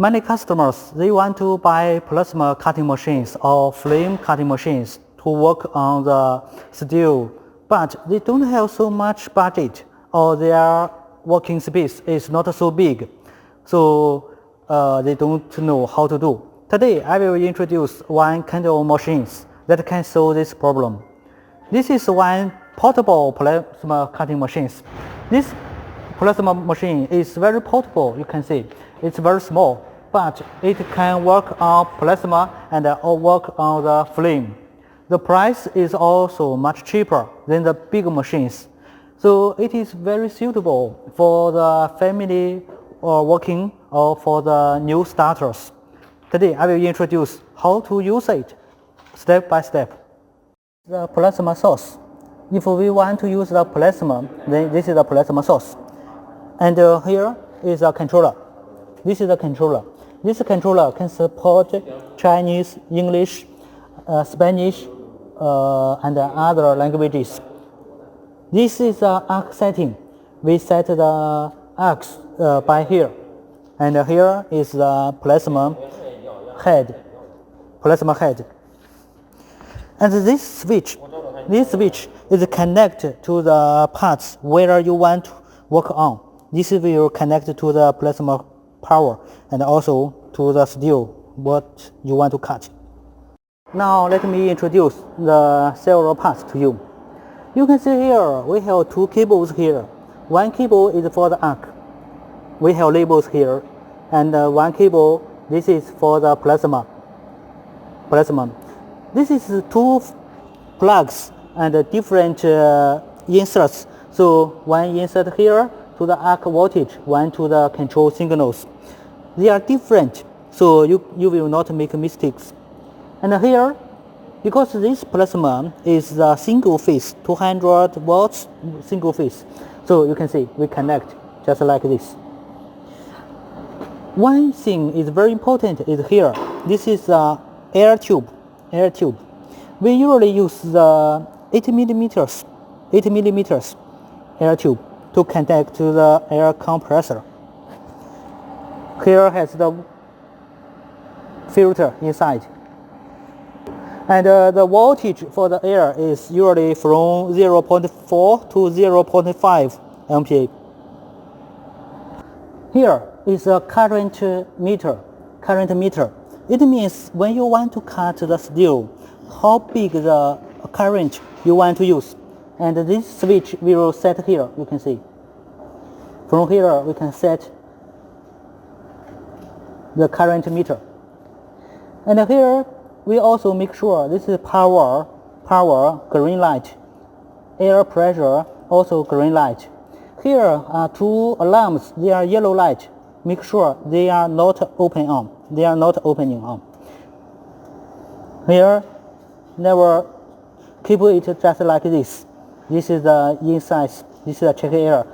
Many customers, they want to buy plasma cutting machines or flame cutting machines to work on the steel, but they don't have so much budget, or their working space is not so big, so they don't know how to do. Today I will introduce one kind of machines that can solve this problem. This is one portable plasma cutting machine. This plasma machine is very portable, you can see. It's very small, but it can work on plasma and work on the flame. The price is also much cheaper than the big machines. So it is very suitable for the family or working or for the new starters. Today I will introduce how to use it step by step. The plasma source. If we want to use the plasma, then this is the plasma source. And here is a controller. This is a controller. This controller can support Chinese, English, Spanish, and other languages. This is the arc setting. We set the arcs by here. And here is the plasma head. And this switch is connected to the parts where you want to work on. This will connect to the plasma power and also to the steel what you want to cut. Now let me introduce the several parts to you. You can see here we have two cables here. One cable is for the arc. We have labels here, and one cable, this is for the plasma. This is two plugs and different inserts. So one insert here to the arc voltage, one to the control signals. They are different, so you will not make mistakes. And here, because this plasma is a single phase, 200 volts single phase, so you can see we connect just like this. One thing is very important is here. This is the air tube. We usually use the 8 millimeters air tube to connect to the air compressor. Here has the filter inside. And the voltage for the air is usually from 0.4 to 0.5 MPa. Here is a current meter. It means when you want to cut the steel, how big the current you want to use. And this switch we will set here, you can see. From here we can set the current meter. And here we also make sure this is power, green light. Air pressure, also green light. Here are two alarms, they are yellow light. Make sure they are not opening on. Here, never keep it just like this. This is the inside, this is the check air.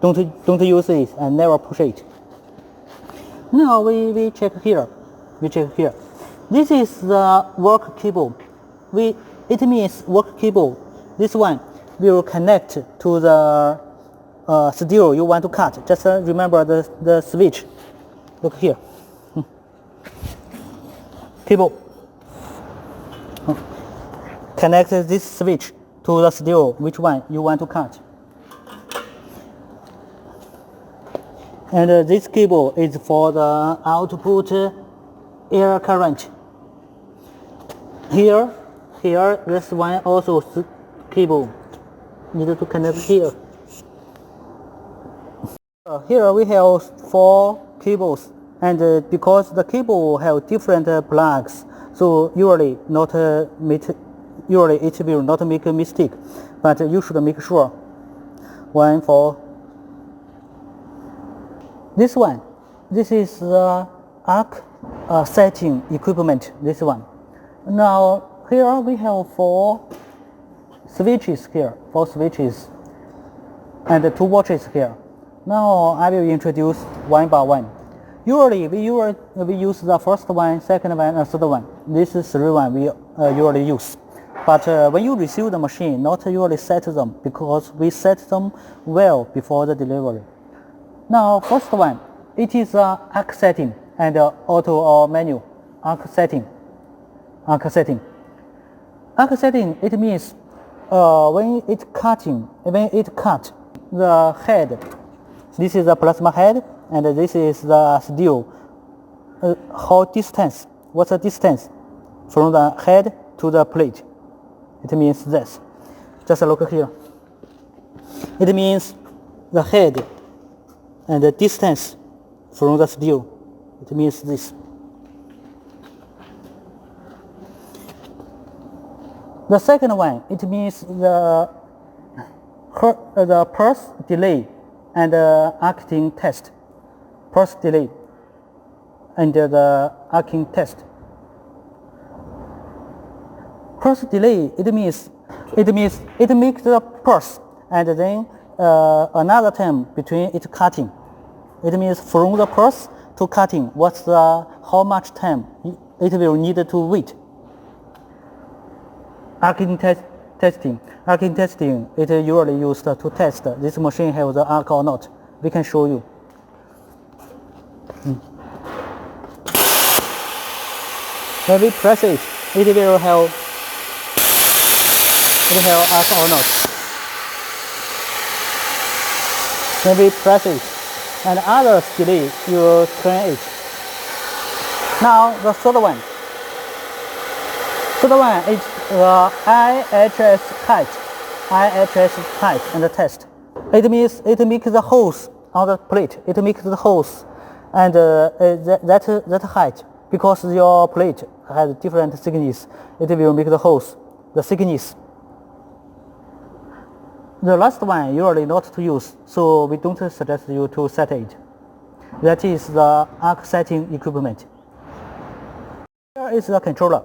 Don't use it and never push it. Now we check here. This is the work cable. It means work cable. This one will connect to the steel you want to cut. Just remember the switch. Look here. Cable. Connect this switch to the steel, which one you want to cut. And this cable is for the output air current. Here, this one also cable. Need to connect here. Here we have 4 cables, and because the cable have different plugs, so usually it will not make a mistake, but you should make sure. One for this one. This is the arc setting equipment. This one. Now here we have 4 switches here, 4 switches, and 2 watches here. Now I will introduce one by one. Usually we use the first one, second one, and third one. This is 3 one we usually use. But when you receive the machine, not usually set them, because we set them well before the delivery. Now first one, it is arc setting and auto or manual. Arc setting. Arc setting. Arc setting, it means when it cut the head. This is the plasma head and this is the steel. How distance? What's the distance from the head to the plate? It means this. Just look here. It means the head and the distance from the steel. It means this. The second one, it means the pulse delay and arcing test. Pulse delay and the arcing test. Pulse delay, it makes the pulse and then another time between it cutting. It means from the pulse to cutting, how much time it will need to wait. Arcing testing. Arcing testing, it is usually used to test this machine has the arc or not. We can show you. When we press it, it will have arc or not. When we press it, and others delay, you turn it. Now the third one. Third one is the IHS height and the test. It means it makes the holes on the plate. It makes the holes and that height, because your plate has different thickness, it will make the holes, the thickness. The last one usually not to use, so we don't suggest you to set it. That is the arc setting equipment. Here is the controller.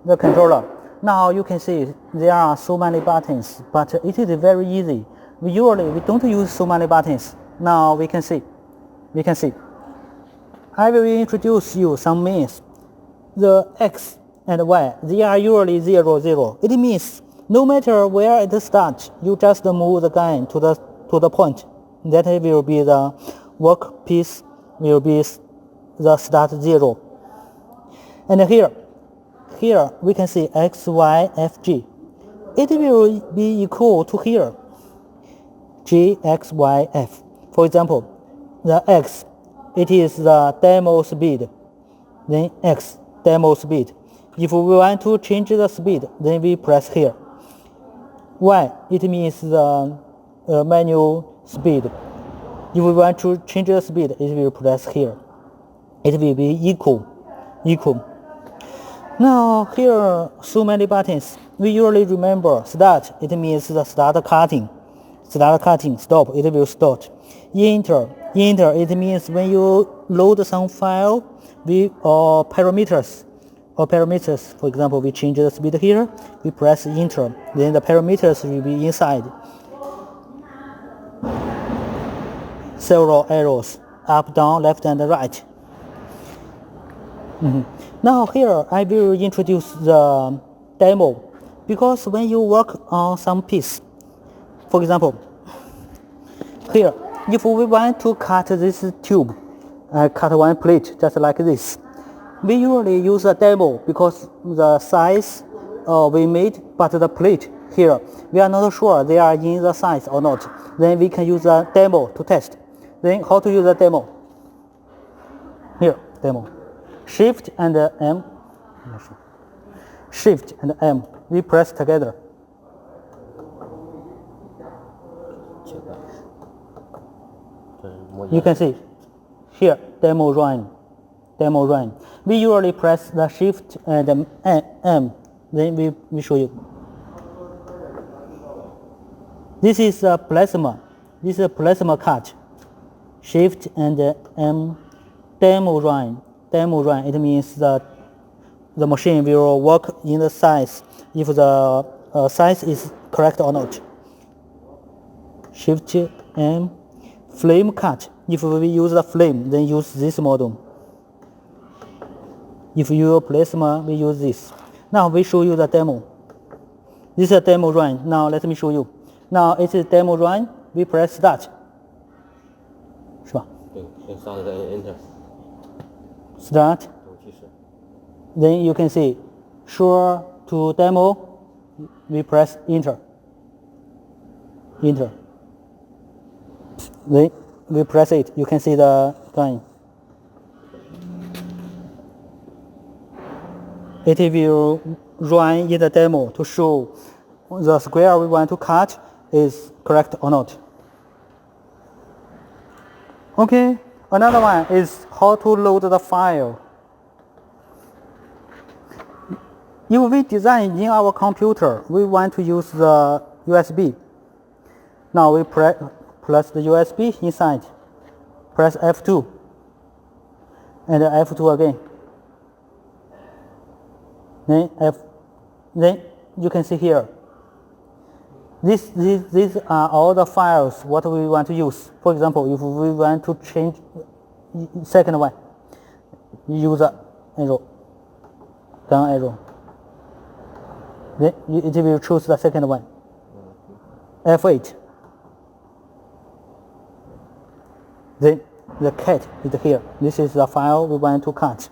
The controller. Now you can see there are so many buttons, but it is very easy. We don't use so many buttons. Now we can see. I will introduce you some means. The X and Y, they are usually 0, 0. It means no matter where it starts, you just move the gun to the point. That will be the workpiece, will be the start 0. And here we can see X, Y, F, G. It will be equal to here, G, X, Y, F. For example, the X, it is the demo speed. Then X, demo speed. If we want to change the speed, then we press here. Y, it means the manual speed. If we want to change the speed, it will press here. It will be equal. Now here so many buttons. We usually remember start. It means the start cutting. Stop. It will start. Enter. It means when you load some file or parameters. For example, we change the speed here. We press enter. Then the parameters will be inside. Several arrows, up, down, left, and right. Now here I will introduce the demo, because when you work on some piece, for example, here, if we want to cut this tube, cut one plate just like this, we usually use a demo because the size we made, but the plate here, we are not sure they are in the size or not. Then we can use a demo to test. Then how to use a demo? Here, demo. Shift and M. Shift and M. We press together. You can see here, demo run. We usually press the shift and M. Then we show you. This is a plasma. This is a plasma cut. Shift and M. Demo run. It means that the machine will work in the size if the size is correct or not. Shift M. Flame cut. If we use the flame, then use this model. If you use plasma, we use this. Now we show you the demo. This is a demo run. Now let me show you. Now it is demo run. We press start. Can start and enter. Start. 等提示。 Then you can see, sure to demo, we press enter. Enter. Then we press it, you can see the drawing. It will run in the demo to show the square we want to cut is correct or not. Okay, another one is how to load the file. If we design in our computer, we want to use the USB. Now we press the USB inside. Press F2 and F2 again. Then you can see here. These are all the files what we want to use. For example, if we want to change second one, use the arrow, down arrow. Then it will choose the second one. F8. Then the cat is here. This is the file we want to cut.